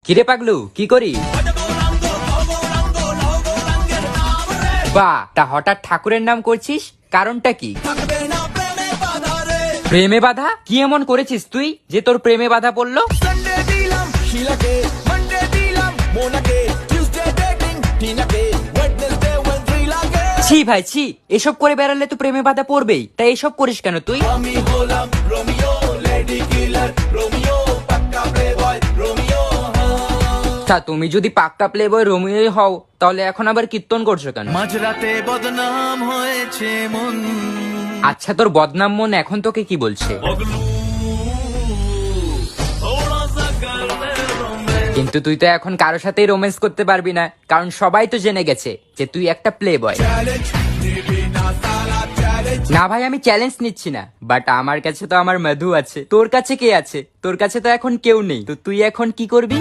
কিরে পাগলু, কি করি? বাহ, তা হঠাৎ ঠাকুরের নাম করছিস, কারণটা কি? প্রেমে বাধা? কি এমন করেছিস তুই যে তোর প্রেমে বাধা পড়লো? ছি ভাই ছি, এসব করে বেড়ালে তো প্রেমে বাধা পড়বেই, তাই এসব করিস কেন তুই? তা তুমি যদি পাক্কা প্লে বয় রোমিওই হও, তাহলে এখন আবার কীর্তন করছো কেন? মাঝরাতে বদনাম হয়েছে মন। আচ্ছা, তোর বদনাম মন এখন তোকে কি বলছে? কিন্তু তুই তো এখন কারোর সাথেই রোম্যান্স করতে পারবি না, কারণ সবাই তো জেনে গেছে যে তুই একটা প্লে বয়। না ভাই, আমি চ্যালেঞ্জ নিচ্ছি না, বাট আমার কাছে তো আমার মধু আছে। তোর কাছে কে আছে? তোর কাছে তো এখন কেউ নেই, তো তুই এখন কি করবি?